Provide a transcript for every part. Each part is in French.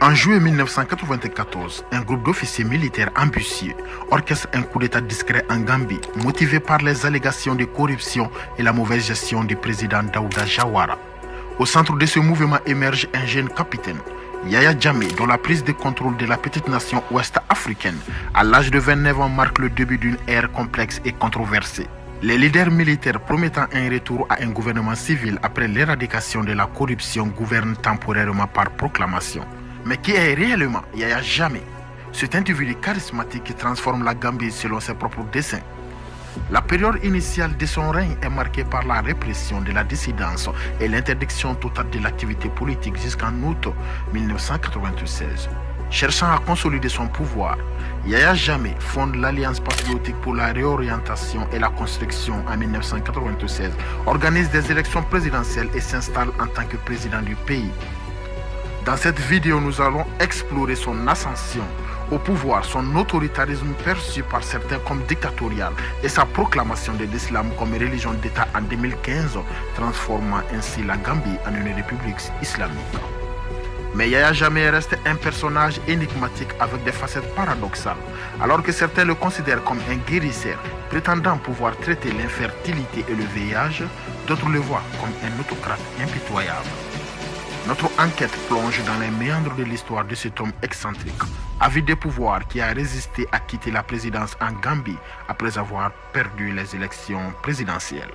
En juillet 1994, un groupe d'officiers militaires ambitieux orchestre un coup d'État discret en Gambie, motivé par les allégations de corruption et la mauvaise gestion du président Daouda Jawara. Au centre de ce mouvement émerge un jeune capitaine, Yaya Jammeh, dont la prise de contrôle de la petite nation ouest-africaine à l'âge de 29 ans marque le début d'une ère complexe et controversée. Les leaders militaires promettant un retour à un gouvernement civil après l'éradication de la corruption gouvernent temporairement par proclamation. Mais qui est réellement Yaya Jammeh? Cet individu charismatique qui transforme la Gambie selon ses propres desseins. La période initiale de son règne est marquée par la répression de la dissidence et l'interdiction totale de l'activité politique jusqu'en août 1996. Cherchant à consolider son pouvoir, Yaya Jammeh fonde l'Alliance patriotique pour la réorientation et la construction en 1996, organise des élections présidentielles et s'installe en tant que président du pays. Dans cette vidéo, nous allons explorer son ascension au pouvoir, son autoritarisme perçu par certains comme dictatorial et sa proclamation de l'islam comme religion d'État en 2015, transformant ainsi la Gambie en une république islamique. Mais Yaya Jammeh reste un personnage énigmatique avec des facettes paradoxales, alors que certains le considèrent comme un guérisseur prétendant pouvoir traiter l'infertilité et le VIH, d'autres le voient comme un autocrate impitoyable. Notre enquête plonge dans les méandres de l'histoire de cet homme excentrique, avide de pouvoir qui a résisté à quitter la présidence en Gambie après avoir perdu les élections présidentielles.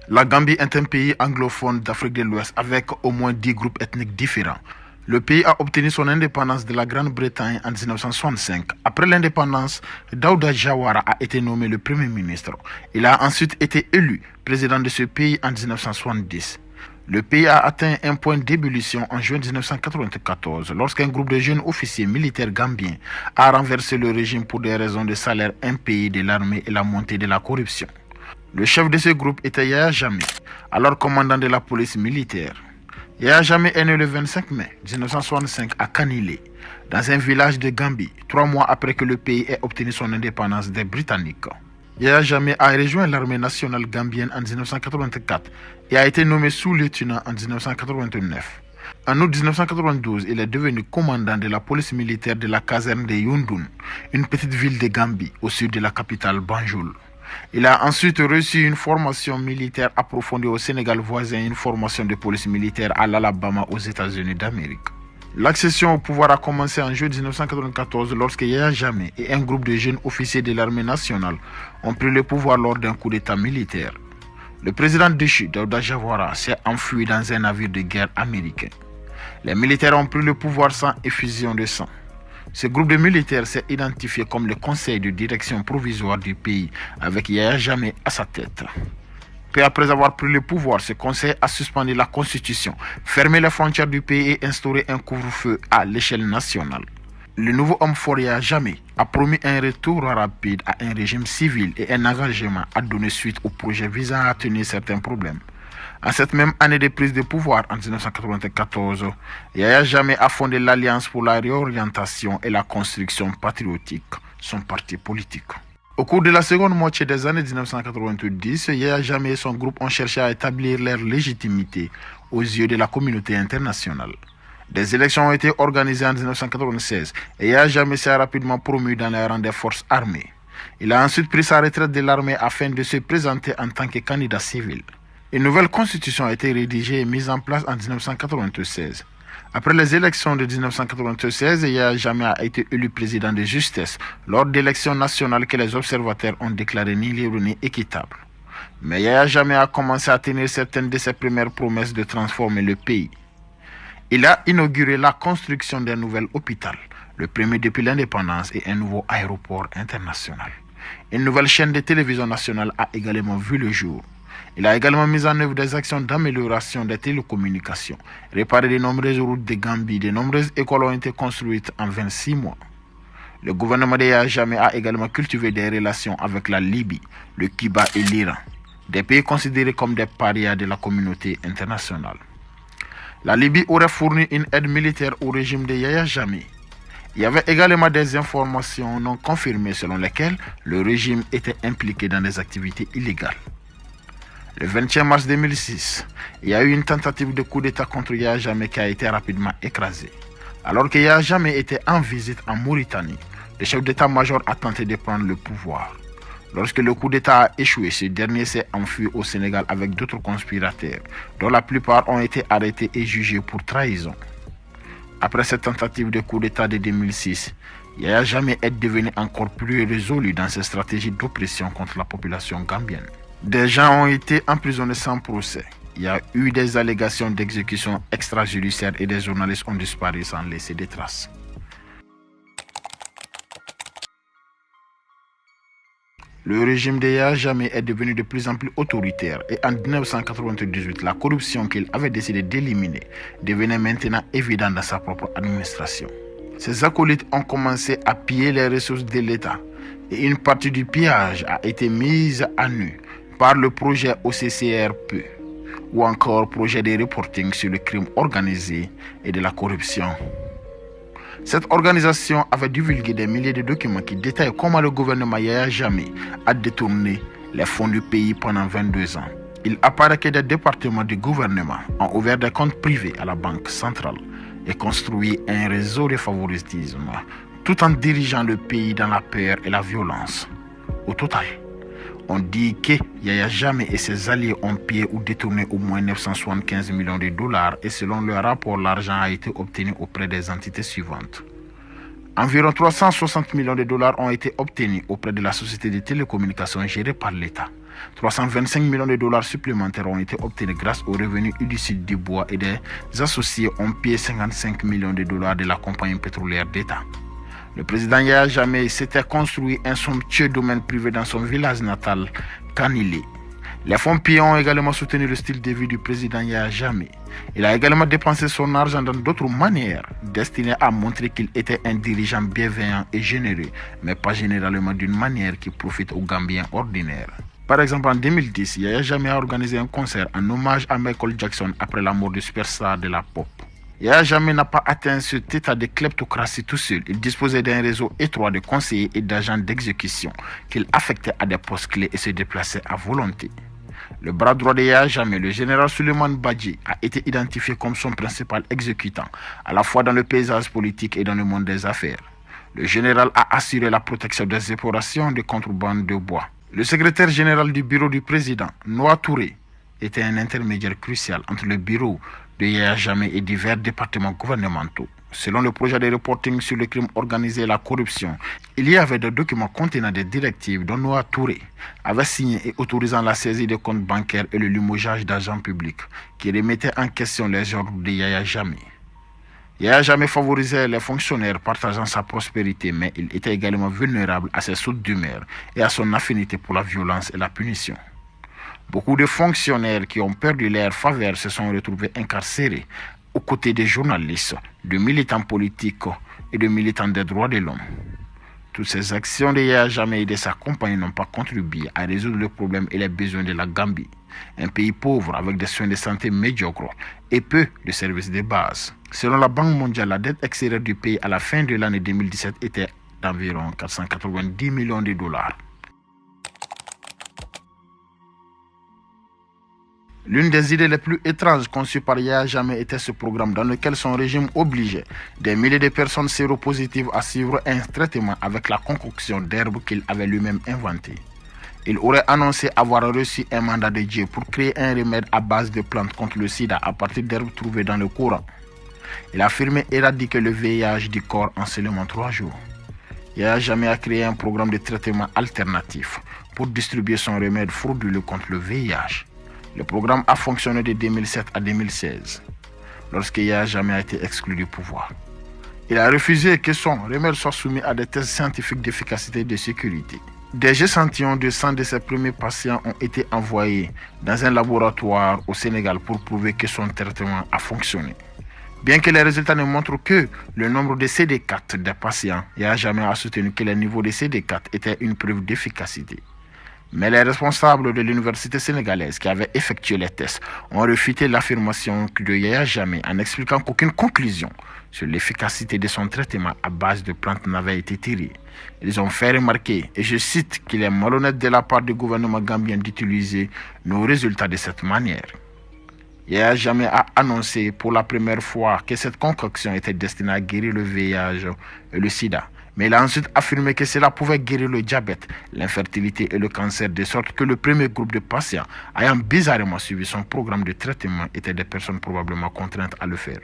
La Gambie est un pays anglophone d'Afrique de l'Ouest avec au moins 10 groupes ethniques différents. Le pays a obtenu son indépendance de la Grande-Bretagne en 1965. Après l'indépendance, Daouda Jawara a été nommé le Premier ministre. Il a ensuite été élu président de ce pays en 1970. Le pays a atteint un point d'ébullition en juin 1994 lorsqu'un groupe de jeunes officiers militaires gambiens a renversé le régime pour des raisons de salaire impayés de l'armée et la montée de la corruption. Le chef de ce groupe était Yaya Jammeh, alors commandant de la police militaire. Yaya Jammeh est né le 25 mai 1965 à Kanilé, dans un village de Gambie, 3 mois après que le pays ait obtenu son indépendance des Britanniques. Yaya Jammeh a rejoint l'armée nationale gambienne en 1984 et a été nommé sous-lieutenant en 1989. En août 1992, il est devenu commandant de la police militaire de la caserne de Yundun, une petite ville de Gambie au sud de la capitale Banjul. Il a ensuite reçu une formation militaire approfondie au Sénégal voisin et une formation de police militaire à l'Alabama aux États-Unis d'Amérique. L'accession au pouvoir a commencé en juillet 1994 lorsque Yaya Jammeh et un groupe de jeunes officiers de l'armée nationale ont pris le pouvoir lors d'un coup d'État militaire. Le président déchu, Daouda Jawara, s'est enfui dans un navire de guerre américain. Les militaires ont pris le pouvoir sans effusion de sang. Ce groupe de militaires s'est identifié comme le conseil de direction provisoire du pays avec Yaya Jammeh à sa tête. Peu après avoir pris le pouvoir, ce conseil a suspendu la constitution, fermé les frontières du pays et instauré un couvre-feu à l'échelle nationale. Le nouveau homme fort Yaya Jammeh a promis un retour rapide à un régime civil et un engagement à donner suite au projet visant à atténuer certains problèmes. En cette même année de prise de pouvoir, en 1994, Yaya Jammeh a fondé l'Alliance pour la réorientation et la construction patriotique, son parti politique. Au cours de la seconde moitié des années 1990, Yaya Jammeh et son groupe ont cherché à établir leur légitimité aux yeux de la communauté internationale. Des élections ont été organisées en 1996 et Yaya Jammeh s'est rapidement promu dans les rangs des forces armées. Il a ensuite pris sa retraite de l'armée afin de se présenter en tant que candidat civil. Une nouvelle constitution a été rédigée et mise en place en 1996. Après les élections de 1996, Yaya Jammeh a été élu président de justesse lors d'élections nationales que les observateurs ont déclarées ni libres ni équitables. Mais Yaya Jammeh a commencé à tenir certaines de ses premières promesses de transformer le pays. Il a inauguré la construction d'un nouvel hôpital, le premier depuis l'indépendance, et un nouveau aéroport international. Une nouvelle chaîne de télévision nationale a également vu le jour. Il a également mis en œuvre des actions d'amélioration des télécommunications, réparé de nombreuses routes de Gambie, de nombreuses écoles ont été construites en 26 mois. Le gouvernement de Yaya Jammeh a également cultivé des relations avec la Libye, le Cuba et l'Iran, des pays considérés comme des parias de la communauté internationale. La Libye aurait fourni une aide militaire au régime de Yaya Jammeh. Il y avait également des informations non confirmées selon lesquelles le régime était impliqué dans des activités illégales. Le 21 mars 2006, il y a eu une tentative de coup d'État contre Yahya Jammeh qui a été rapidement écrasée. Alors que Yahya Jammeh était en visite en Mauritanie, le chef d'état-major a tenté de prendre le pouvoir. Lorsque le coup d'État a échoué, ce dernier s'est enfui au Sénégal avec d'autres conspirateurs, dont la plupart ont été arrêtés et jugés pour trahison. Après cette tentative de coup d'État de 2006, Yahya Jammeh est devenu encore plus résolu dans ses stratégies d'oppression contre la population gambienne. Des gens ont été emprisonnés sans procès. Il y a eu des allégations d'exécution extrajudiciaire et des journalistes ont disparu sans laisser de traces. Le régime de Yahya Jammeh est devenu de plus en plus autoritaire et en 1998, la corruption qu'il avait décidé d'éliminer devenait maintenant évidente dans sa propre administration. Ses acolytes ont commencé à piller les ressources de l'État et une partie du pillage a été mise à nu par le projet OCCRP ou encore projet de reporting sur le crime organisé et de la corruption. Cette organisation avait divulgué des milliers de documents qui détaillent comment le gouvernement Yahya Jammeh a détourné les fonds du pays pendant 22 ans. Il apparaît que des départements du gouvernement ont ouvert des comptes privés à la Banque centrale et construit un réseau de favoritisme tout en dirigeant le pays dans la peur et la violence. Au total, on dit que Yahya Jammeh et ses alliés ont pillé ou détourné au moins 975 millions de dollars et selon le rapport, l'argent a été obtenu auprès des entités suivantes. Environ 360 millions de dollars ont été obtenus auprès de la société de télécommunications gérée par l'État. 325 millions de dollars supplémentaires ont été obtenus grâce aux revenus illicites du bois et des associés ont pillé 55 millions de dollars de la compagnie pétrolière d'État. Le président Yahya Jammeh s'était construit un somptueux domaine privé dans son village natal, Kanilé. Les fonds pillés ont également soutenu le style de vie du président Yahya Jammeh. Il a également dépensé son argent dans d'autres manières, destinées à montrer qu'il était un dirigeant bienveillant et généreux, mais pas généralement d'une manière qui profite aux Gambiens ordinaires. Par exemple, en 2010, Yahya Jammeh a organisé un concert en hommage à Michael Jackson après la mort du superstar de la pop. Yahya Jammeh n'a pas atteint cet état de kleptocratie tout seul. Il disposait d'un réseau étroit de conseillers et d'agents d'exécution qu'il affectait à des postes clés et se déplaçait à volonté. Le bras droit de Yahya Jammeh, le général Suleiman Badji, a été identifié comme son principal exécutant, à la fois dans le paysage politique et dans le monde des affaires. Le général a assuré la protection des explorations de contrebande de bois. Le secrétaire général du bureau du président, Noah Touré, était un intermédiaire crucial entre le bureau de Yahya Jammeh et divers départements gouvernementaux. Selon le projet de reporting sur le crime organisé et la corruption, il y avait des documents contenant des directives dont Noah Touré avait signé et autorisant la saisie des comptes bancaires et le limogeage d'agents publics qui remettaient en question les ordres de Yahya Jammeh. Yahya Jammeh favorisait les fonctionnaires partageant sa prospérité, mais il était également vulnérable à ses sautes d'humeur et à son affinité pour la violence et la punition. Beaucoup de fonctionnaires qui ont perdu leur faveur se sont retrouvés incarcérés aux côtés des journalistes, de militants politiques et de militants des droits de l'homme. Toutes ces actions de Yahya Jammeh et de sa compagnie n'ont pas contribué à résoudre le problème et les besoins de la Gambie, un pays pauvre avec des soins de santé médiocres et peu de services de base. Selon la Banque mondiale, la dette extérieure du pays à la fin de l'année 2017 était d'environ 490 millions de dollars. L'une des idées les plus étranges conçues par Yahya Jammeh était ce programme dans lequel son régime obligeait des milliers de personnes séropositives à suivre un traitement avec la concoction d'herbes qu'il avait lui-même inventée. Il aurait annoncé avoir reçu un mandat de Dieu pour créer un remède à base de plantes contre le sida à partir d'herbes trouvées dans le Coran. Il a affirmé éradiquer le VIH du corps en seulement 3 jours. Yahya Jammeh a créé un programme de traitement alternatif pour distribuer son remède frauduleux contre le VIH. Le programme a fonctionné de 2007 à 2016, lorsque Yahya Jammeh a été exclu du pouvoir. Il a refusé que son remède soit soumis à des tests scientifiques d'efficacité et de sécurité. Des échantillons de sang de ses premiers patients ont été envoyés dans un laboratoire au Sénégal pour prouver que son traitement a fonctionné. Bien que les résultats ne montrent que le nombre de CD4 des patients, Yahya Jammeh a soutenu que les niveaux de CD4 étaient une preuve d'efficacité. Mais les responsables de l'université sénégalaise qui avaient effectué les tests ont réfuté l'affirmation de Yaya Jammeh en expliquant qu'aucune conclusion sur l'efficacité de son traitement à base de plantes n'avait été tirée. Ils ont fait remarquer, et je cite, qu'il est malhonnête de la part du gouvernement gambien d'utiliser nos résultats de cette manière. Yaya Jammeh a annoncé pour la première fois que cette concoction était destinée à guérir le VIH et le sida. Mais il a ensuite affirmé que cela pouvait guérir le diabète, l'infertilité et le cancer, de sorte que le premier groupe de patients ayant bizarrement suivi son programme de traitement étaient des personnes probablement contraintes à le faire.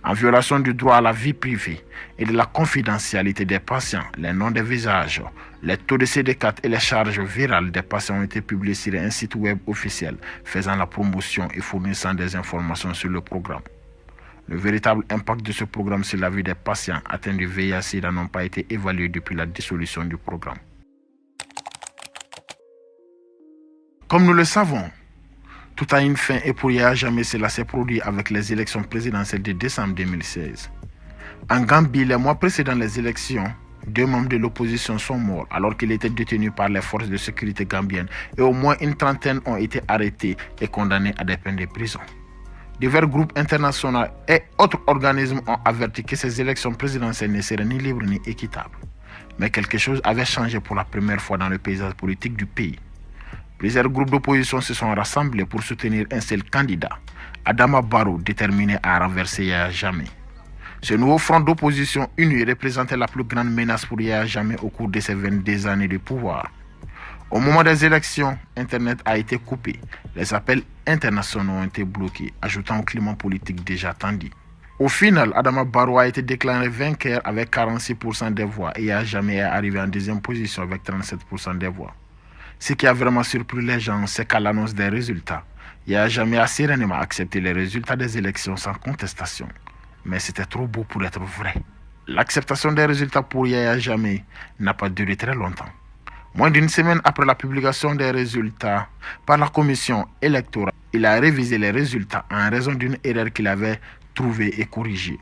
En violation du droit à la vie privée et de la confidentialité des patients, les noms des visages, les taux de CD4 et les charges virales des patients ont été publiés sur un site web officiel faisant la promotion et fournissant des informations sur le programme. Le véritable impact de ce programme sur la vie des patients atteints du VIH-Sida n'ont pas été évalués depuis la dissolution du programme. Comme nous le savons, tout a une fin et pour Yaya Jammeh, cela s'est produit avec les élections présidentielles de décembre 2016. En Gambie, les mois précédant les élections, 2 membres de l'opposition sont morts alors qu'ils étaient détenus par les forces de sécurité gambiennes et au moins une trentaine ont été arrêtés et condamnés à des peines de prison. Divers groupes internationaux et autres organismes ont averti que ces élections présidentielles ne seraient ni libres ni équitables. Mais quelque chose avait changé pour la première fois dans le paysage politique du pays. Plusieurs groupes d'opposition se sont rassemblés pour soutenir un seul candidat, Adama Barrow, déterminé à renverser Yaya Jammeh. Ce nouveau front d'opposition uni représentait la plus grande menace pour Yaya Jammeh au cours de ses 22 années de pouvoir. Au moment des élections, Internet a été coupé. Les appels internationaux ont été bloqués, ajoutant au climat politique déjà tendu. Au final, Adama Barrow a été déclaré vainqueur avec 46% des voix et Yaya Jammeh est arrivé en deuxième position avec 37% des voix. Ce qui a vraiment surpris les gens, c'est qu'à l'annonce des résultats, Yaya Jammeh a sereinement accepté les résultats des élections sans contestation. Mais c'était trop beau pour être vrai. L'acceptation des résultats pour Yaya Jammeh n'a pas duré très longtemps. Moins d'une semaine après la publication des résultats par la commission électorale, il a révisé les résultats en raison d'une erreur qu'il avait trouvée et corrigée.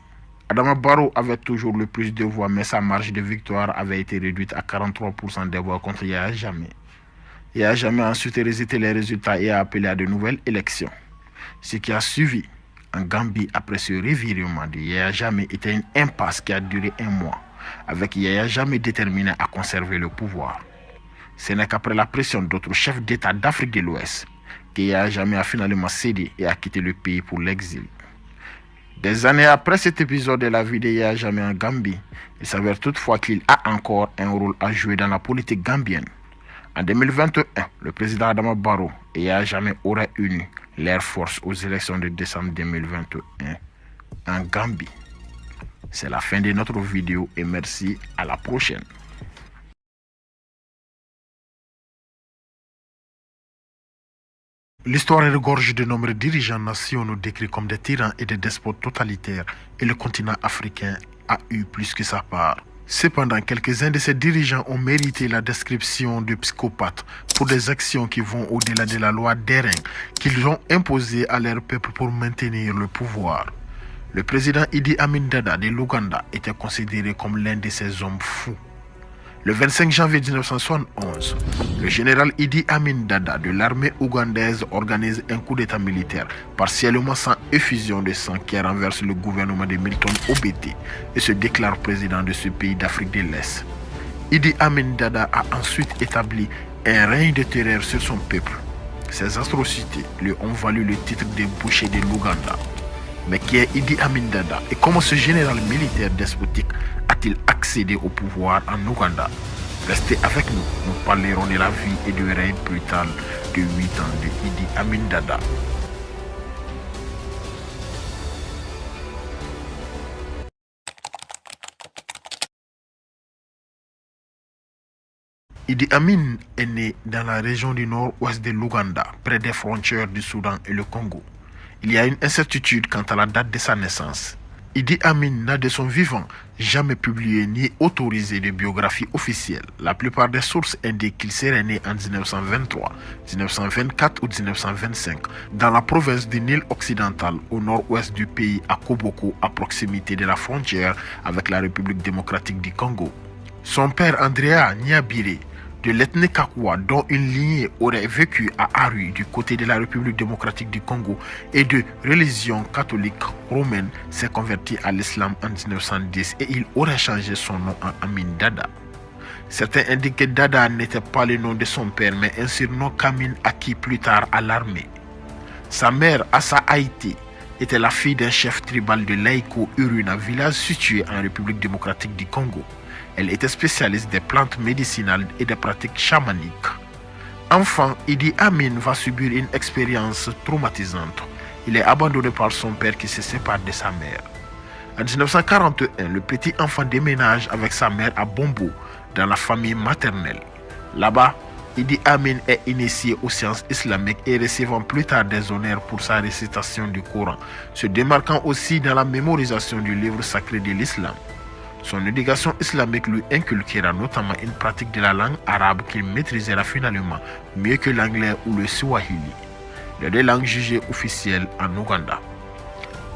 Adama Barrow avait toujours le plus de voix, mais sa marge de victoire avait été réduite à 43% des voix contre Yaya Jammeh. Yaya Jammeh a ensuite rejeté les résultats et a appelé à de nouvelles élections. Ce qui a suivi en Gambie après ce revirement de Yaya Jammeh était une impasse qui a duré 1 mois, avec Yaya Jammeh déterminé à conserver le pouvoir. Ce n'est qu'après la pression d'autres chefs d'État d'Afrique de l'Ouest que Yaya Jammeh a finalement cédé et a quitté le pays pour l'exil. Des années après cet épisode de la vie de Yaya Jammeh en Gambie, il s'avère toutefois qu'il a encore un rôle à jouer dans la politique gambienne. En 2021, le président Adama Barrow et Yaya Jammeh auraient uni leurs forces aux élections de décembre 2021 en Gambie. C'est la fin de notre vidéo et merci, à la prochaine. L'histoire regorge de nombreux dirigeants nationaux décrits comme des tyrans et des despotes totalitaires et le continent africain a eu plus que sa part. Cependant, quelques-uns de ces dirigeants ont mérité la description de psychopathes pour des actions qui vont au-delà de la loi d'airain qu'ils ont imposée à leur peuple pour maintenir le pouvoir. Le président Idi Amin Dada de l'Ouganda était considéré comme l'un de ces hommes fous. Le 25 janvier 1971, le général Idi Amin Dada de l'armée ougandaise organise un coup d'état militaire partiellement sans effusion de sang qui renverse le gouvernement de Milton Obote et se déclare président de ce pays d'Afrique de l'Est. Idi Amin Dada a ensuite établi un règne de terreur sur son peuple. Ces atrocités lui ont valu le titre de boucher de l'Ouganda. Mais qui est Idi Amin Dada et comment ce général militaire despotique a-t-il accédé au pouvoir en Ouganda? Restez avec nous, nous parlerons de la vie et du règne brutal de 8 ans de Idi Amin Dada. Idi Amin est né dans la région du nord-ouest de l'Ouganda, près des frontières du Soudan et le Congo. Il y a une incertitude quant à la date de sa naissance. Idi Amin n'a de son vivant jamais publié ni autorisé de biographie officielle. La plupart des sources indiquent qu'il serait né en 1923, 1924 ou 1925 dans la province du Nil occidental au nord-ouest du pays à Koboko, à proximité de la frontière avec la République démocratique du Congo. Son père Andrea Nyabire, de l'ethnie Kakwa, dont une lignée aurait vécu à Aru du côté de la République démocratique du Congo et de religion catholique romaine, s'est converti à l'islam en 1910 et il aurait changé son nom en Amin Dada. Certains indiquent que Dada n'était pas le nom de son père, mais un surnom qu'Amin acquis plus tard à l'armée. Sa mère, Assa Haïti, était la fille d'un chef tribal de Laiko Uruna, village situé en République démocratique du Congo. Elle était spécialiste des plantes médicinales et des pratiques chamaniques. Enfant, Idi Amin va subir une expérience traumatisante. Il est abandonné par son père qui se sépare de sa mère. En 1941, le petit enfant déménage avec sa mère à Bombo, dans la famille maternelle. Là-bas, Idi Amin est initié aux sciences islamiques et recevant plus tard des honneurs pour sa récitation du Coran, se démarquant aussi dans la mémorisation du livre sacré de l'islam. Son éducation islamique lui inculquera notamment une pratique de la langue arabe qu'il maîtrisera finalement mieux que l'anglais ou le swahili, les deux langues jugées officielles en Ouganda.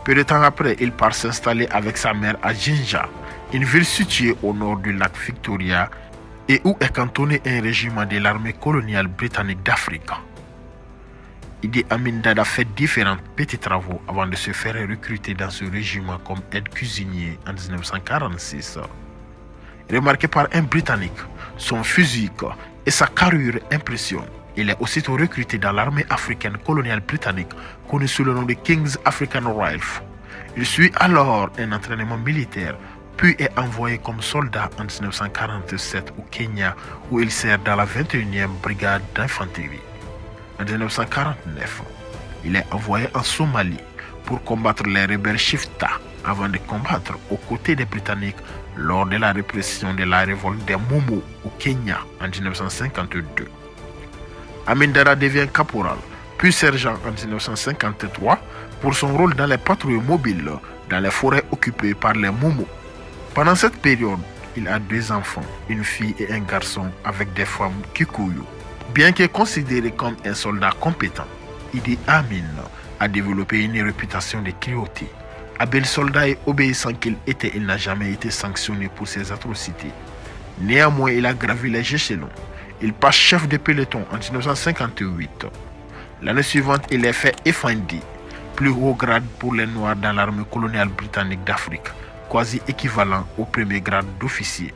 Peu de temps après, il part s'installer avec sa mère à Jinja, une ville située au nord du lac Victoria et où est cantonné un régiment de l'armée coloniale britannique d'Afrique. Idi Amin Dada fait différents petits travaux avant de se faire recruter dans ce régiment comme aide-cuisinier en 1946. Remarqué par un Britannique, son physique et sa carrure impressionnent. Il est aussitôt recruté dans l'armée africaine coloniale britannique, connue sous le nom de King's African Rifles. Il suit alors un entraînement militaire, puis est envoyé comme soldat en 1947 au Kenya, où il sert dans la 21e brigade d'infanterie. En 1949, il est envoyé en Somalie pour combattre les rebelles Shifta avant de combattre aux côtés des Britanniques lors de la répression de la révolte des Momo au Kenya en 1952. Amin Dada devient caporal, puis sergent en 1953 pour son rôle dans les patrouilles mobiles dans les forêts occupées par les Momo. Pendant cette période, il a 2 enfants, une fille et un garçon avec des femmes Kikuyu. Bien que considéré comme un soldat compétent, Idi Amin a développé une réputation de cruauté. Habile soldat et obéissant qu'il était, il n'a jamais été sanctionné pour ses atrocités. Néanmoins, il a gravi les échelons. Il passe chef de peloton en 1958. L'année suivante, il est fait effendi, plus haut grade pour les Noirs dans l'armée coloniale britannique d'Afrique, quasi équivalent au premier grade d'officier.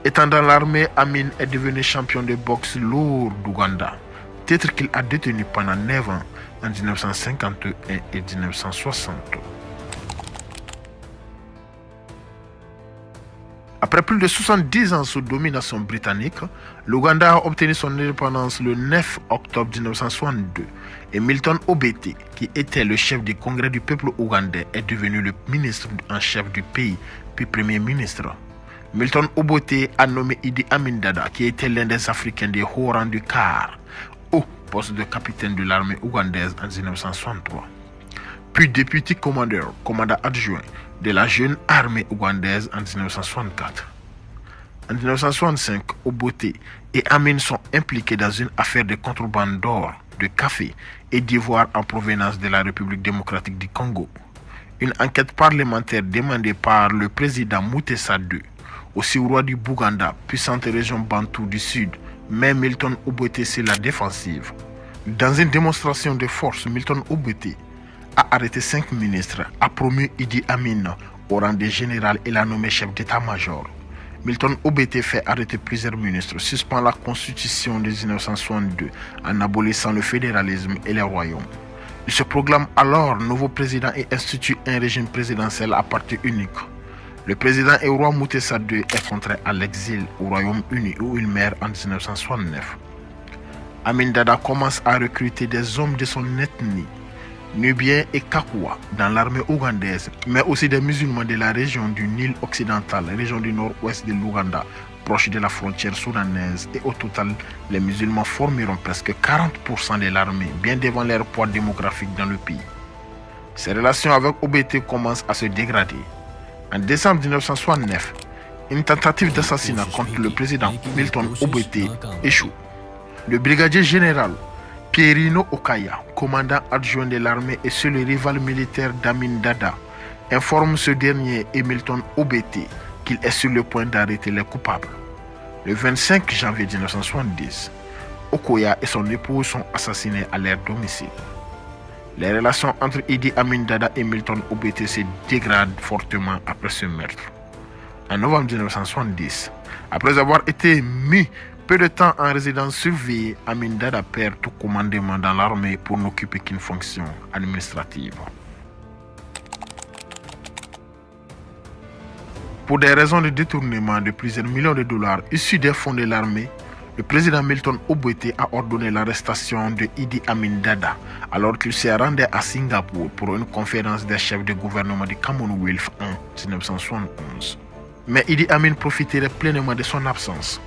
Étant dans l'armée, Amin est devenu champion de boxe lourd d'Ouganda, titre qu'il a détenu pendant 9 ans en 1951 et 1960. Après plus de 70 ans sous domination britannique, l'Ouganda a obtenu son indépendance le 9 octobre 1962 et Milton Obote, qui était le chef du congrès du peuple ougandais, est devenu le ministre en chef du pays, puis premier ministre. Milton Obote a nommé Idi Amin Dada, qui était l'un des Africains des hauts rangs du CAR, au poste de capitaine de l'armée ougandaise en 1963. Puis député commandant adjoint de la jeune armée ougandaise en 1964. En 1965, Obote et Amin sont impliqués dans une affaire de contrebande d'or, de café et d'ivoire en provenance de la République démocratique du Congo. Une enquête parlementaire demandée par le président Mutesa II, aussi roi du Bouganda, puissante région bantou du sud, met Milton Obote sur la défensive. Dans une démonstration de force, Milton Obote a arrêté 5 ministres, a promu Idi Amin au rang de général et l'a nommé chef d'état-major. Milton Obote fait arrêter plusieurs ministres, suspend la constitution de 1962 en abolissant le fédéralisme et les royaumes. Il se proclame alors nouveau président et institue un régime présidentiel à parti unique. Le président et roi Mutesa II est contraint à l'exil au Royaume-Uni où il meurt en 1969. Amin Dada commence à recruter des hommes de son ethnie, Nubiens et Kakwa, dans l'armée ougandaise, mais aussi des musulmans de la région du Nil occidental, région du nord-ouest de l'Ouganda, proche de la frontière soudanaise, et au total, les musulmans formeront presque 40% de l'armée, bien devant leur poids démographique dans le pays. Ces relations avec Obote commencent à se dégrader. En décembre 1969, une tentative d'assassinat contre le président Milton Obote échoue. Le brigadier général Pierino Okaya, commandant adjoint de l'armée et seul rival militaire d'Amin Dada, informe ce dernier et Milton Obote qu'il est sur le point d'arrêter les coupables. Le 25 janvier 1970, Okoya et son épouse sont assassinés à leur domicile. Les relations entre Idi Amin Dada et Milton Obote se dégradent fortement après ce meurtre. En novembre 1970, après avoir été mis peu de temps en résidence surveillée, Amin Dada perd tout commandement dans l'armée pour n'occuper qu'une fonction administrative. Pour des raisons de détournement de plusieurs millions de dollars issus des fonds de l'armée, le président Milton Obote a ordonné l'arrestation de Idi Amin Dada alors qu'il se rendait à Singapour pour une conférence des chefs de gouvernement du Commonwealth en 1971. Mais Idi Amin profiterait pleinement de son absence.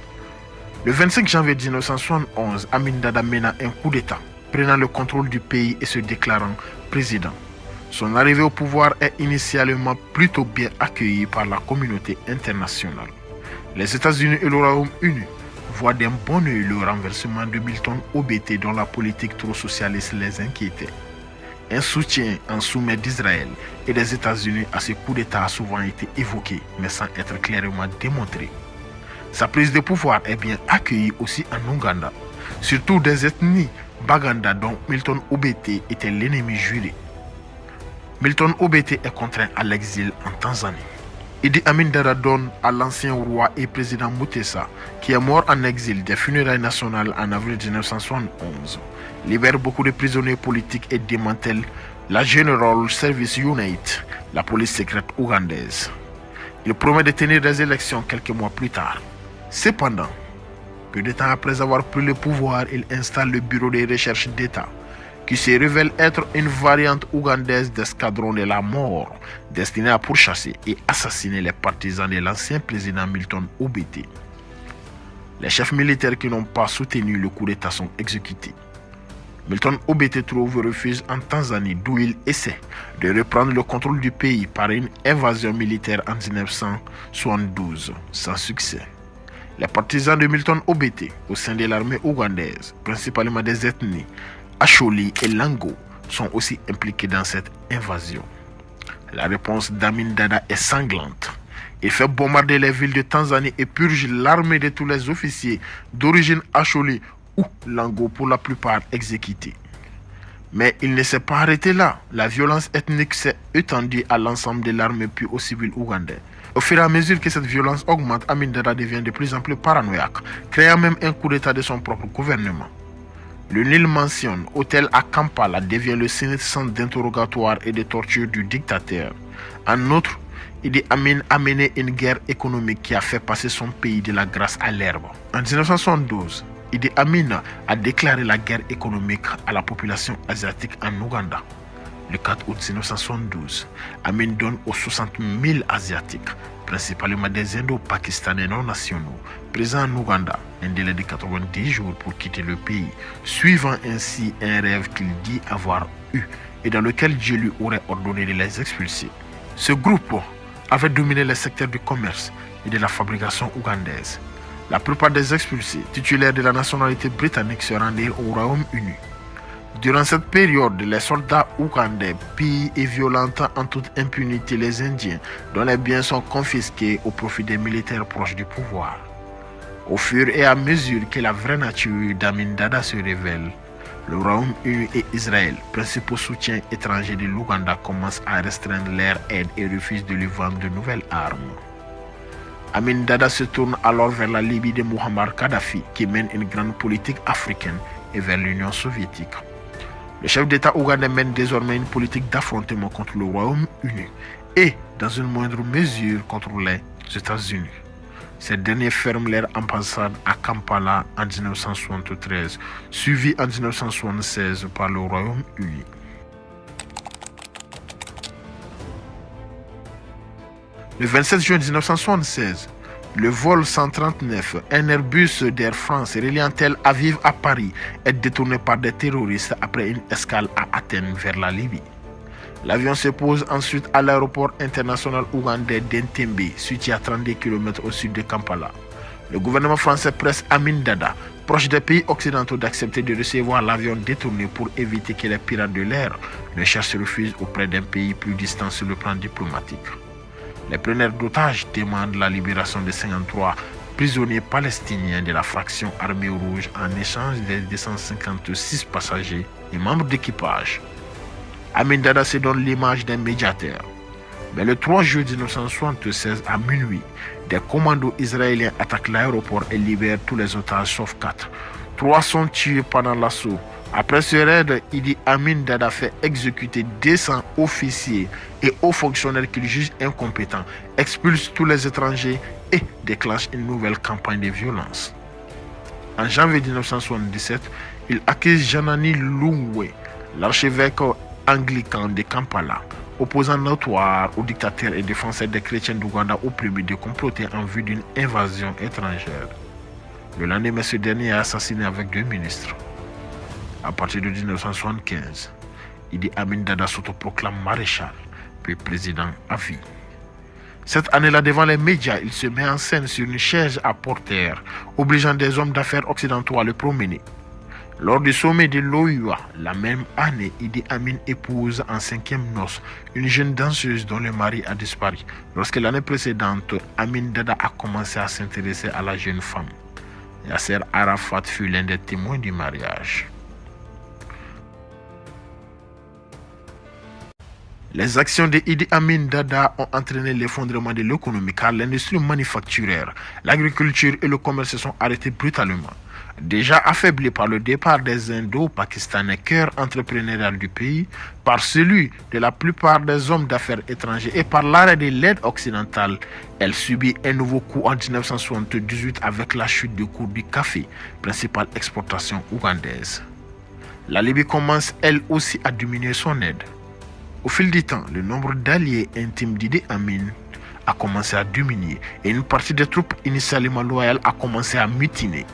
Le 25 janvier 1971, Amin Dada mena un coup d'État, prenant le contrôle du pays et se déclarant président. Son arrivée au pouvoir est initialement plutôt bien accueillie par la communauté internationale. Les États-Unis et le Royaume-Uni voient d'un bon œil le renversement de Milton Obote dont la politique trop socialiste les inquiétait. Un soutien en sommet d'Israël et des États-Unis à ce coup d'État a souvent été évoqué, mais sans être clairement démontré. Sa prise de pouvoir est bien accueillie aussi en Ouganda, surtout des ethnies Baganda dont Milton Obote était l'ennemi juré. Milton Obote est contraint à l'exil en Tanzanie. Idi Amin Dada donne à l'ancien roi et président Mutesa, qui est mort en exil des funérailles nationales en avril 1971, libère beaucoup de prisonniers politiques et démantèle la General Service Unit, la police secrète ougandaise. Il promet de tenir des élections quelques mois plus tard. Cependant, peu de temps après avoir pris le pouvoir, il installe le bureau de recherche d'État, qui se révèle être une variante ougandaise d'escadron de la mort, destiné à pourchasser et assassiner les partisans de l'ancien président Milton Obote. Les chefs militaires qui n'ont pas soutenu le coup d'État sont exécutés. Milton Obote trouve refuge en Tanzanie, d'où il essaie de reprendre le contrôle du pays par une invasion militaire en 1972, sans succès. Les partisans de Milton Obote au sein de l'armée ougandaise, principalement des ethnies Acholi et Lango, sont aussi impliqués dans cette invasion. La réponse d'Amin Dada est sanglante. Il fait bombarder les villes de Tanzanie et purge l'armée de tous les officiers d'origine Acholi ou Lango, pour la plupart exécutés. Mais il ne s'est pas arrêté là. La violence ethnique s'est étendue à l'ensemble de l'armée puis aux civils ougandais. Au fur et à mesure que cette violence augmente, Amin Dada devient de plus en plus paranoïaque, créant même un coup d'État de son propre gouvernement. Le Nil mentionne hôtel à Kampala devient le centre d'interrogatoire et de torture du dictateur. En outre, Idi Amin a mené une guerre économique qui a fait passer son pays de la grasse à l'herbe. En 1972, Idi Amin a déclaré la guerre économique à la population asiatique en Ouganda. Le 4 août 1972, Amin donne aux 60 000 Asiatiques, principalement des Indo-Pakistanais non nationaux, présents en Ouganda, un délai de 90 jours pour quitter le pays, suivant ainsi un rêve qu'il dit avoir eu et dans lequel Dieu lui aurait ordonné de les expulser. Ce groupe avait dominé les secteurs du commerce et de la fabrication ougandaise. La plupart des expulsés, titulaires de la nationalité britannique, se rendirent au Royaume-Uni. Durant cette période, les soldats ougandais pillent et violentent en toute impunité les Indiens, dont les biens sont confisqués au profit des militaires proches du pouvoir. Au fur et à mesure que la vraie nature d'Amin Dada se révèle, le Royaume-Uni et Israël, principaux soutiens étrangers de l'Ouganda, commencent à restreindre leur aide et refusent de lui vendre de nouvelles armes. Amin Dada se tourne alors vers la Libye de Muammar Kadhafi, qui mène une grande politique africaine, et vers l'Union soviétique. Le chef d'État ougandais mène désormais une politique d'affrontement contre le Royaume-Uni et, dans une moindre mesure, contre les États-Unis. Ces derniers ferment leur ambassade à Kampala en 1973, suivi en 1976 par le Royaume-Uni. Le 27 juin 1976, le vol 139, un Airbus d'Air France reliant Tel Aviv à Paris, est détourné par des terroristes après une escale à Athènes vers la Libye. L'avion se pose ensuite à l'aéroport international ougandais d'Entebbe, situé à 32 km au sud de Kampala. Le gouvernement français presse Amin Dada, proche des pays occidentaux, d'accepter de recevoir l'avion détourné pour éviter que les pirates de l'air ne cherchent refuge auprès d'un pays plus distant sur le plan diplomatique. Les preneurs d'otages demandent la libération de 53 prisonniers palestiniens de la fraction Armée Rouge en échange des 256 passagers et membres d'équipage. Amin Dada se donne l'image d'un médiateur. Mais le 3 juillet 1976 à minuit, des commandos israéliens attaquent l'aéroport et libèrent tous les otages sauf 4. 3 sont tués pendant l'assaut. Après ce raid, Idi Amin Dada fait exécuter 200 officiers et hauts fonctionnaires qu'il juge incompétents, expulse tous les étrangers et déclenche une nouvelle campagne de violence. En janvier 1977, il accuse Janani Lungwe, l'archevêque anglican de Kampala, opposant notoire au dictateur et défenseur des chrétiens d'Ouganda, opprimés de comploter en vue d'une invasion étrangère. Le lendemain, ce dernier est assassiné avec 2 ministres. À partir de 1975, Idi Amin Dada s'autoproclame maréchal, puis président à vie. Cette année-là, devant les médias, il se met en scène sur une chaise à porteur, obligeant des hommes d'affaires occidentaux à le promener. Lors du sommet de l'OUA, la même année, Idi Amin épouse en 5e noces une jeune danseuse dont le mari a disparu. Lorsque l'année précédente, Amin Dada a commencé à s'intéresser à la jeune femme. Yasser Arafat fut l'un des témoins du mariage. Les actions de Idi Amin Dada ont entraîné l'effondrement de l'économie car l'industrie manufacturière, l'agriculture et le commerce se sont arrêtés brutalement. Déjà affaibli par le départ des Indo-Pakistanais, cœur entrepreneurial du pays, par celui de la plupart des hommes d'affaires étrangers et par l'arrêt de l'aide occidentale, elle subit un nouveau coup en 1978 avec la chute du cours du café, principale exportation ougandaise. La Libye commence elle aussi à diminuer son aide. Au fil du temps, le nombre d'alliés intimes d'Idi Amin a commencé à diminuer et une partie des troupes initialement loyales a commencé à mutiner.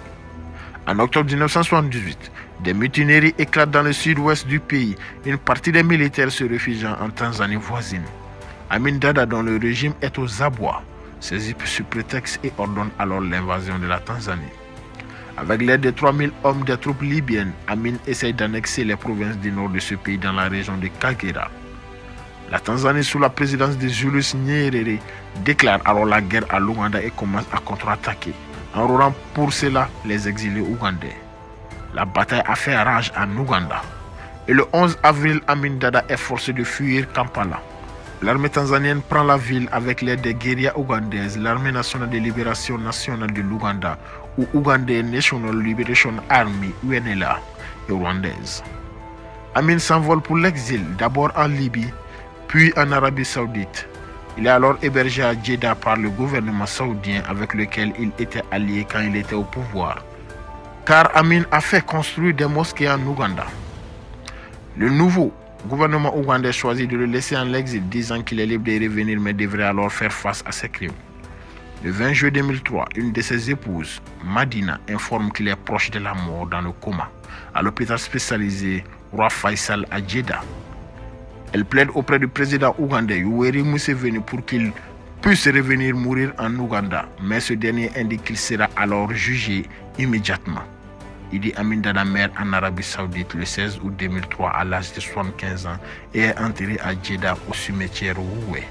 En octobre 1978, des mutineries éclatent dans le sud-ouest du pays, une partie des militaires se réfugiant en Tanzanie voisine. Amin Dada, dont le régime est aux abois, saisit ce prétexte et ordonne alors l'invasion de la Tanzanie. Avec l'aide de 3000 hommes des troupes libyennes, Amin essaye d'annexer les provinces du nord de ce pays dans la région de Kagera. La Tanzanie, sous la présidence de Julius Nyerere, déclare alors la guerre à l'Ouganda et commence à contre-attaquer, enrôlant pour cela les exilés ougandais. La bataille a fait rage en Ouganda. Et le 11 avril, Amin Dada est forcé de fuir Kampala. L'armée tanzanienne prend la ville avec l'aide des guérillas ougandaises, l'armée nationale de libération nationale de l'Ouganda, ou Ougandais National Liberation Army, UNLA, et rwandaise. Amin s'envole pour l'exil, d'abord en Libye, puis en Arabie Saoudite. Il est alors hébergé à Jeddah par le gouvernement saoudien avec lequel il était allié quand il était au pouvoir. Car Amin a fait construire des mosquées en Ouganda. Le nouveau gouvernement ougandais choisit de le laisser en exil, disant qu'il est libre de revenir mais devrait alors faire face à ses crimes. Le 20 juillet 2003, une de ses épouses, Madina, informe qu'il est proche de la mort dans le coma à l'hôpital spécialisé Roi Faisal à Jeddah. Elle plaide auprès du président ougandais Yoweri Museveni pour qu'il puisse revenir mourir en Ouganda, mais ce dernier indique qu'il sera alors jugé immédiatement. Idi Amin Dada meurt en Arabie Saoudite le 16 août 2003 à l'âge de 75 ans et est enterré à Jeddah au cimetière Roué.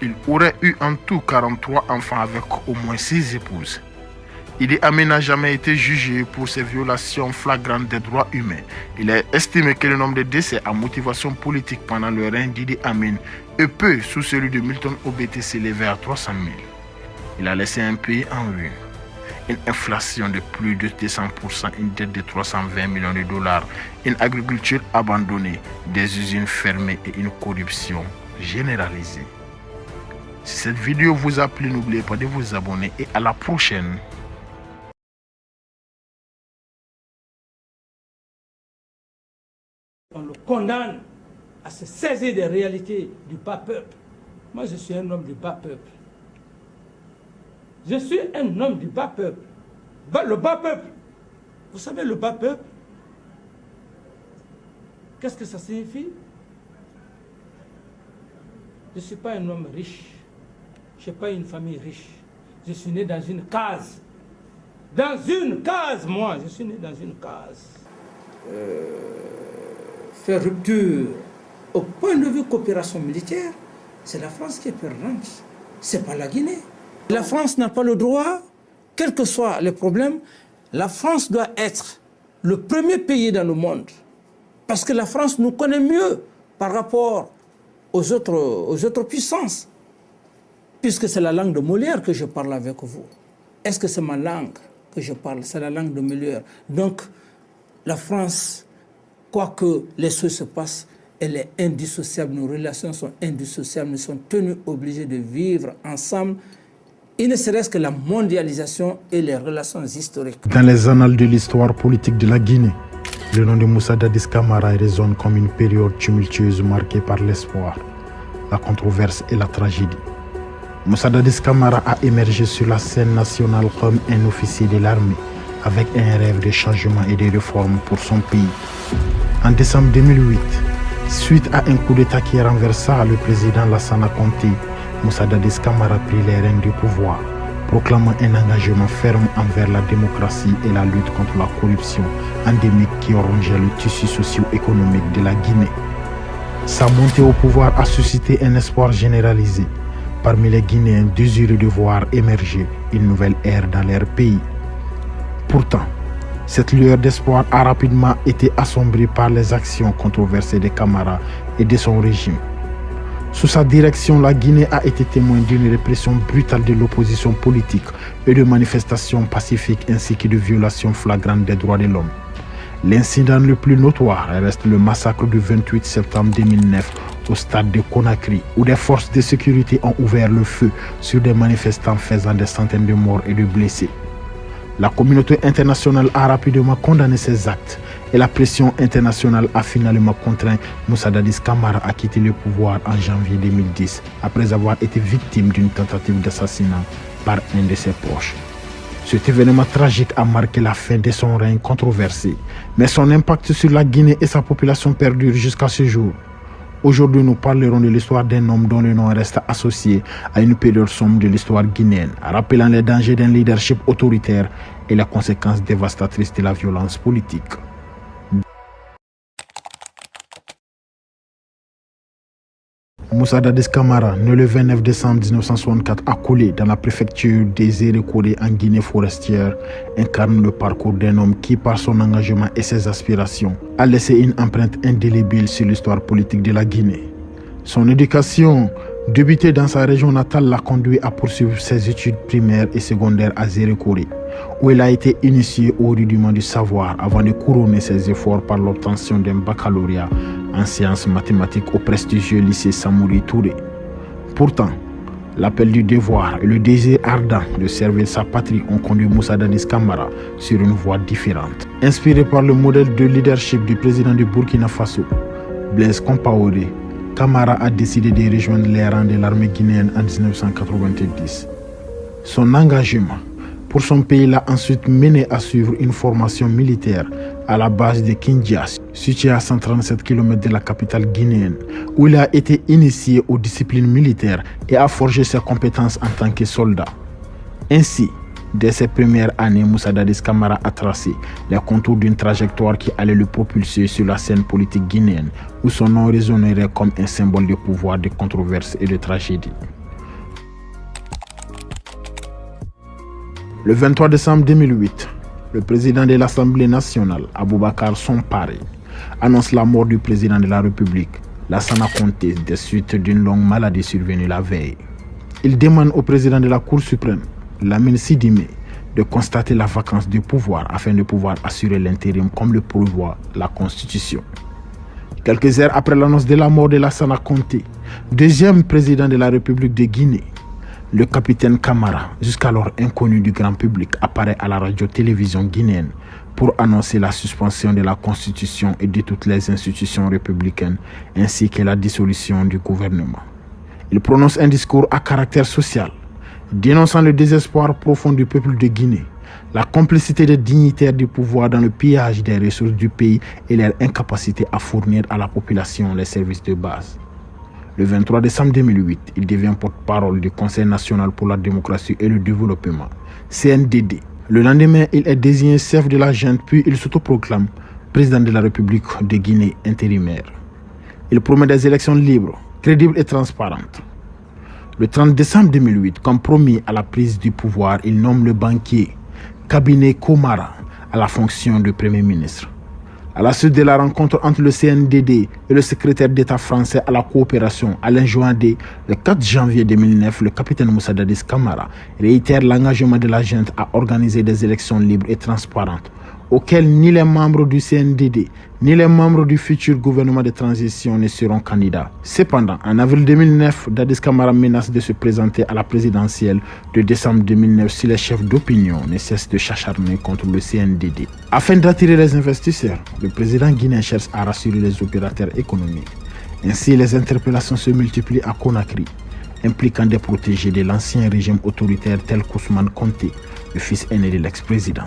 Il aurait eu en tout 43 enfants avec au moins 6 épouses. Idi Amin n'a jamais été jugé pour ses violations flagrantes des droits humains. Il est estimé que le nombre de décès à motivation politique pendant le règne d'Idi Amin est peu sous celui de Milton Obote s'élevait à 300 000. Il a laissé un pays en ruine, une inflation de plus de 200%, une dette de 320 millions de dollars, une agriculture abandonnée, des usines fermées et une corruption généralisée. Si cette vidéo vous a plu, n'oubliez pas de vous abonner et à la prochaine. On le condamne à se saisir des réalités du bas peuple. Moi, je suis un homme du bas peuple. Je suis un homme du bas peuple. Le bas peuple. Vous savez, le bas peuple, qu'est-ce que ça signifie? Je ne suis pas un homme riche. Je n'ai pas une famille riche. Je suis né dans une case. Dans une case, moi. Je suis né dans une case. Faire rupture au point de vue coopération militaire, c'est la France qui est perdante. Ce n'est pas la Guinée. La France n'a pas le droit quels que soient les problèmes, la France doit être le premier pays dans le monde. Parce que la France nous connaît mieux par rapport aux autres puissances. Puisque c'est la langue de Molière que je parle avec vous. Est-ce que c'est ma langue que je parle? C'est la langue de Molière. Donc, la France, quoi que les choses se passent, elle est indissociable. Nos relations sont indissociables. Nous sommes tenus obligés de vivre ensemble. Il ne serait-ce que la mondialisation et les relations historiques. Dans les annales de l'histoire politique de la Guinée, le nom de Moussa Dadis Camara résonne comme une période tumultueuse marquée par l'espoir, la controverse et la tragédie. Moussa Dadis Camara a émergé sur la scène nationale comme un officier de l'armée, avec un rêve de changement et de réformes pour son pays. En décembre 2008, suite à un coup d'État qui renversa le président Lassana Conté, Moussa Dadis Camara prit les rênes du pouvoir, proclamant un engagement ferme envers la démocratie et la lutte contre la corruption endémique qui rongeait le tissu socio-économique de la Guinée. Sa montée au pouvoir a suscité un espoir généralisé parmi les Guinéens désireux de voir émerger une nouvelle ère dans leur pays. Pourtant, cette lueur d'espoir a rapidement été assombrie par les actions controversées de Camara et de son régime. Sous sa direction, la Guinée a été témoin d'une répression brutale de l'opposition politique et de manifestations pacifiques ainsi que de violations flagrantes des droits de l'homme. L'incident le plus notoire reste le massacre du 28 septembre 2009 au stade de Conakry, où des forces de sécurité ont ouvert le feu sur des manifestants faisant des centaines de morts et de blessés. La communauté internationale a rapidement condamné ces actes et la pression internationale a finalement contraint Moussa Dadis Camara à quitter le pouvoir en janvier 2010 après avoir été victime d'une tentative d'assassinat par un de ses proches. Cet événement tragique a marqué la fin de son règne controversé, mais son impact sur la Guinée et sa population perdure jusqu'à ce jour. Aujourd'hui, nous parlerons de l'histoire d'un homme dont le nom reste associé à une période sombre de l'histoire guinéenne, rappelant les dangers d'un leadership autoritaire et les conséquences dévastatrices de la violence politique. Moussa Dadis Camara, né le 29 décembre 1964 à Koulé, dans la préfecture des Erékoré en Guinée forestière, incarne le parcours d'un homme qui, par son engagement et ses aspirations, a laissé une empreinte indélébile sur l'histoire politique de la Guinée. Son éducation, débutée dans sa région natale, l'a conduit à poursuivre ses études primaires et secondaires à Erékoré, où il a été initié au rudiment du savoir avant de couronner ses efforts par l'obtention d'un baccalauréat en sciences mathématiques au prestigieux lycée Samori Touré. Pourtant, l'appel du devoir et le désir ardent de servir sa patrie ont conduit Moussa Dadis Camara sur une voie différente. Inspiré par le modèle de leadership du président du Burkina Faso, Blaise Compaoré, Camara a décidé de rejoindre les rangs de l'armée guinéenne en 1990. Son engagement pour son pays l'a ensuite mené à suivre une formation militaire à la base de Kindia, située à 137 km de la capitale guinéenne, où il a été initié aux disciplines militaires et a forgé ses compétences en tant que soldat. Ainsi, dès ses premières années, Moussa Dadis Camara a tracé les contours d'une trajectoire qui allait le propulser sur la scène politique guinéenne, où son nom résonnerait comme un symbole de pouvoir, de controverse et de tragédie. Le 23 décembre 2008, le président de l'Assemblée nationale, Aboubacar Somparé, annonce la mort du président de la République, Lassana Conté, des suites d'une longue maladie survenue la veille. Il demande au président de la Cour suprême, Lamine Sidimé, de constater la vacance du pouvoir afin de pouvoir assurer l'intérim comme le prévoit la Constitution. Quelques heures après l'annonce de la mort de Lassana Conté, deuxième président de la République de Guinée, le capitaine Camara, jusqu'alors inconnu du grand public, apparaît à la radio-télévision guinéenne pour annoncer la suspension de la Constitution et de toutes les institutions républicaines, ainsi que la dissolution du gouvernement. Il prononce un discours à caractère social, dénonçant le désespoir profond du peuple de Guinée, la complicité des dignitaires du pouvoir dans le pillage des ressources du pays et leur incapacité à fournir à la population les services de base. Le 23 décembre 2008, il devient porte-parole du Conseil national pour la démocratie et le développement, CNDD. Le lendemain, il est désigné chef de la junte, puis il s'autoproclame président de la République de Guinée intérimaire. Il promet des élections libres, crédibles et transparentes. Le 30 décembre 2008, comme promis à la prise du pouvoir, il nomme le banquier Cabinet Camara à la fonction de Premier ministre. À la suite de la rencontre entre le CNDD et le secrétaire d'État français à la coopération, Alain Joandé, le 4 janvier 2009, le capitaine Moussa Dadis Camara réitère l'engagement de la junte à organiser des élections libres et transparentes, auxquelles ni les membres du CNDD ni les membres du futur gouvernement de transition ne seront candidats. Cependant, en avril 2009, Dadis Camara menace de se présenter à la présidentielle de décembre 2009 si les chefs d'opinion ne cessent de s'acharner contre le CNDD. Afin d'attirer les investisseurs, le président guinéen cherche à rassurer les opérateurs économiques. Ainsi, les interpellations se multiplient à Conakry, impliquant des protégés de l'ancien régime autoritaire tel qu'Ousmane Conté, le fils aîné de l'ex-président.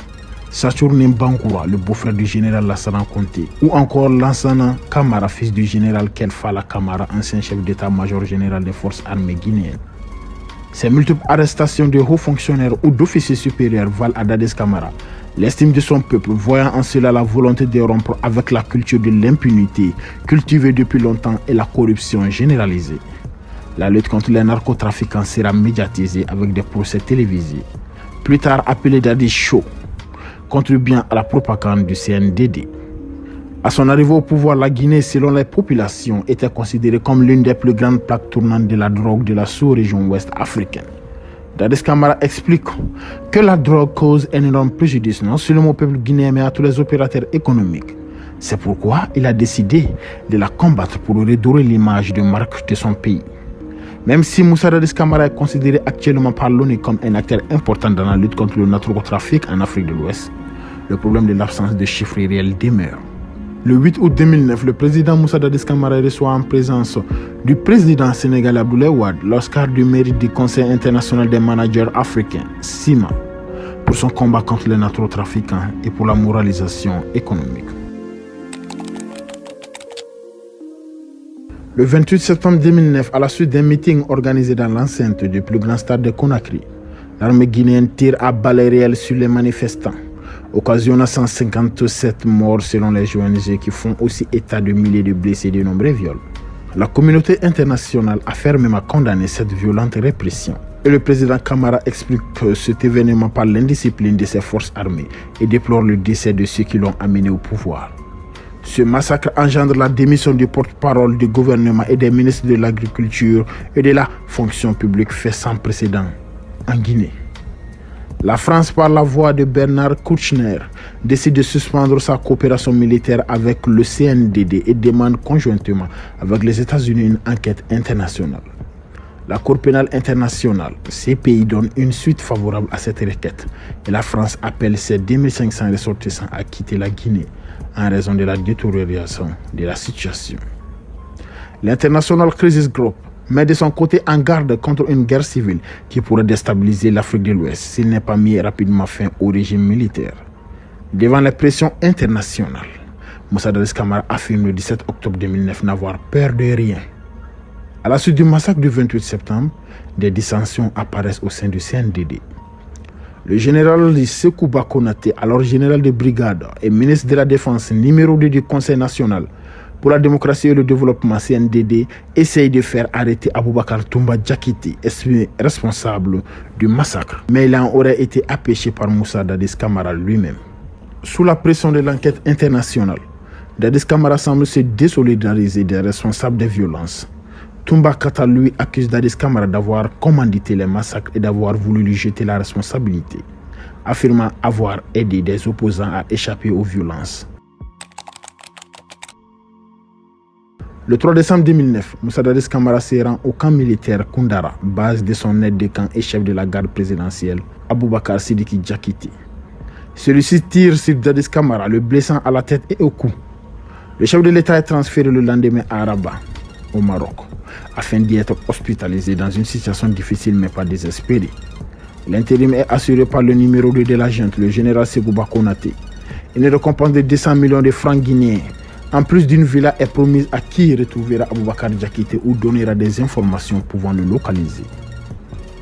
Saturnin Bangoura, le beau-frère du général Lassana Conté, ou encore Lansana Camara, fils du général Kelfala Camara, ancien chef d'état-major général des forces armées guinéennes. Ces multiples arrestations de hauts fonctionnaires ou d'officiers supérieurs valent à Dadis Camara l'estime de son peuple, voyant en cela la volonté de rompre avec la culture de l'impunité cultivée depuis longtemps et la corruption généralisée. La lutte contre les narcotrafiquants sera médiatisée avec des procès télévisés, plus tard appelé Dadis Show, contribuant à la propagande du CNDD. À son arrivée au pouvoir, la Guinée, selon les populations, était considérée comme l'une des plus grandes plaques tournantes de la drogue de la sous-région ouest africaine. Dadis Camara explique que la drogue cause un énorme préjudice non seulement au peuple guinéen mais à tous les opérateurs économiques. C'est pourquoi il a décidé de la combattre pour redorer l'image de marque de son pays. Même si Moussa Dadis Camara est considéré actuellement par l'ONU comme un acteur important dans la lutte contre le narcotrafic en Afrique de l'Ouest, le problème de l'absence de chiffres réels demeure. Le 8 août 2009, le président Moussa Dadis Camara reçoit en présence du président sénégalais Abdoulaye Wade l'Oscar du mérite du Conseil international des managers africains, CIMA, pour son combat contre les narcotrafiquants et pour la moralisation économique. Le 28 septembre 2009, à la suite d'un meeting organisé dans l'enceinte du plus grand stade de Conakry, l'armée guinéenne tire à balles réelles sur les manifestants, occasionnant 157 morts selon les ONG qui font aussi état de milliers de blessés et de nombreux viols. La communauté internationale a fermement condamné cette violente répression. Et le président Camara explique cet événement par l'indiscipline de ses forces armées et déplore le décès de ceux qui l'ont amené au pouvoir. Ce massacre engendre la démission du porte-parole du gouvernement et des ministres de l'Agriculture et de la fonction publique fait sans précédent en Guinée. La France, par la voix de Bernard Kouchner, décide de suspendre sa coopération militaire avec le CNDD et demande conjointement avec les États-Unis une enquête internationale. La Cour pénale internationale, CPI, donne une suite favorable à cette requête et la France appelle ses 2500 ressortissants à quitter la Guinée en raison de la détérioration de la situation. L'International Crisis Group met de son côté en garde contre une guerre civile qui pourrait déstabiliser l'Afrique de l'Ouest s'il n'est pas mis rapidement fin au régime militaire. Devant les pressions internationales, Moussa Dadis Camara affirme le 17 octobre 2009 n'avoir peur de rien. À la suite du massacre du 28 septembre, des dissensions apparaissent au sein du CNDD. Le général Sekouba Konaté, alors général de brigade et ministre de la Défense numéro 2 du Conseil national pour la démocratie et le développement CNDD, essaye de faire arrêter Aboubakar Toumba Diakité, responsable du massacre. Mais il en aurait été empêché par Moussa Dadis Camara lui-même. Sous la pression de l'enquête internationale, Dadis Camara semble se désolidariser des responsables des violences. Toumba Kata lui accuse Dadis Camara d'avoir commandité les massacres et d'avoir voulu lui jeter la responsabilité, affirmant avoir aidé des opposants à échapper aux violences. Le 3 décembre 2009, Moussa Dadis Camara se rend au camp militaire Koundara, base de son aide de camp et chef de la garde présidentielle, Aboubakar Sidiki Diakité. Celui-ci tire sur Dadis Camara, le blessant à la tête et au cou. Le chef de l'État est transféré le lendemain à Rabat, au Maroc, afin d'y être hospitalisé dans une situation difficile mais pas désespérée. L'intérim est assuré par le numéro 2 de la junte, le général Sekouba Konaté. Une récompense de 200 millions de francs guinéens, en plus d'une villa, est promise à qui retrouvera Aboubakar Diakité ou donnera des informations pouvant le localiser.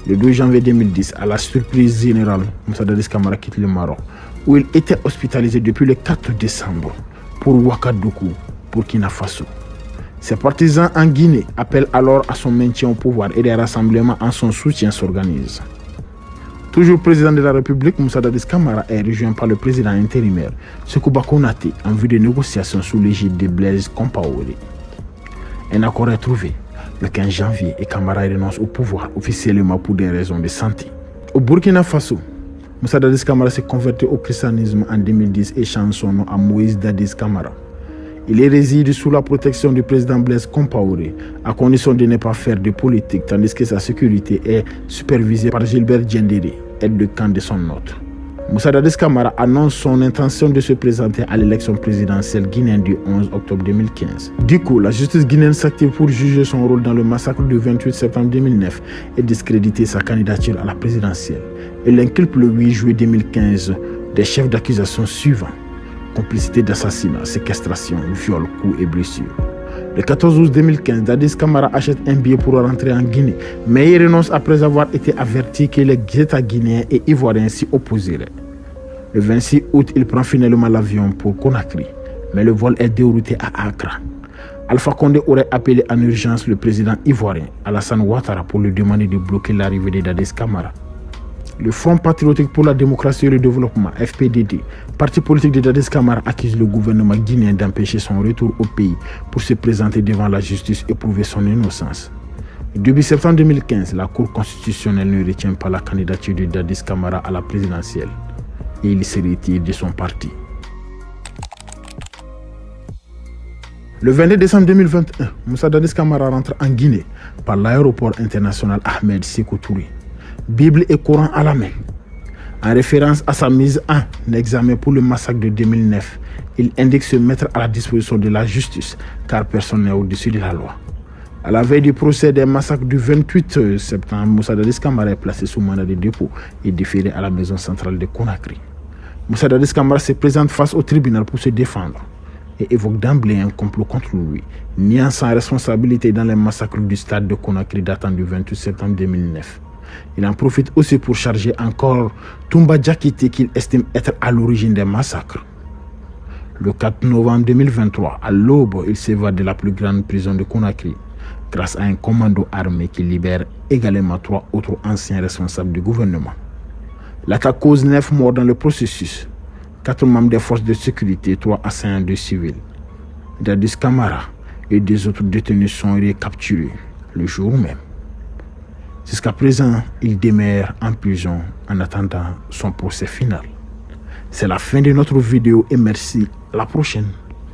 Le 2 janvier 2010, à la surprise générale, Moussa Dadis Camara quitte le Maroc, où il était hospitalisé depuis le 4 décembre pour Ouagadougou, Burkina Faso. Ses partisans en Guinée appellent alors à son maintien au pouvoir et des rassemblements en son soutien s'organisent. Toujours président de la République, Moussa Dadis Camara est rejoint par le président intérimaire Sekouba Konaté en vue de négociations sous l'égide de Blaise Compaoré. Un accord est trouvé le 15 janvier et Camara renonce au pouvoir officiellement pour des raisons de santé. Au Burkina Faso, Moussa Dadis Camara s'est converti au christianisme en 2010 et change son nom à Moïse Dadis Camara. Il réside sous la protection du président Blaise Compaoré, à condition de ne pas faire de politique, tandis que sa sécurité est supervisée par Gilbert Diendéré, aide de camp de son hôte. Moussa Dadis Camara annonce son intention de se présenter à l'élection présidentielle guinéenne du 11 octobre 2015. Du coup, la justice guinéenne s'active pour juger son rôle dans le massacre du 28 septembre 2009 et discréditer sa candidature à la présidentielle. Elle inculpe le 8 juillet 2015 des chefs d'accusation suivants: complicité d'assassinat, séquestration, viol, coups et blessures. Le 14 août 2015, Dadis Camara achète un billet pour rentrer en Guinée, mais il renonce après avoir été averti que les États guinéens et ivoiriens s'y opposeraient. Le 26 août, il prend finalement l'avion pour Conakry, mais le vol est dérouté à Accra. Alpha Condé aurait appelé en urgence le président ivoirien Alassane Ouattara pour lui demander de bloquer l'arrivée de Dadis Camara. Le Front patriotique pour la démocratie et le développement, FPDD, parti politique de Dadis Camara, accuse le gouvernement guinéen d'empêcher son retour au pays pour se présenter devant la justice et prouver son innocence. Depuis septembre 2015, la Cour constitutionnelle ne retient pas la candidature de Dadis Camara à la présidentielle et il se retire de son parti. Le 22 décembre 2021, Moussa Dadis Camara rentre en Guinée par l'aéroport international Ahmed Sékou Touré, Bible et Coran à la main. En référence à sa mise en examen pour le massacre de 2009, il indique se mettre à la disposition de la justice car personne n'est au-dessus de la loi. À la veille du procès des massacres du 28 septembre, Moussa Dadis Camara est placé sous mandat de dépôt et déféré à la maison centrale de Conakry. Moussa Dadis Camara se présente face au tribunal pour se défendre et évoque d'emblée un complot contre lui, niant sa responsabilité dans les massacres du stade de Conakry datant du 28 septembre 2009. Il en profite aussi pour charger encore Toumba Diakité qu'il estime être à l'origine des massacres. Le 4 novembre 2023, à l'aube, il s'évade de la plus grande prison de Conakry grâce à un commando armé qui libère également 3 autres anciens responsables du gouvernement. L'attaque cause 9 morts dans le processus, 4 membres des forces de sécurité, 3 assaillants de civils. Dadis Camara et des autres détenus sont recapturés le jour même. Jusqu'à présent, il demeure en prison en attendant son procès final. C'est la fin de notre vidéo et merci. À la prochaine.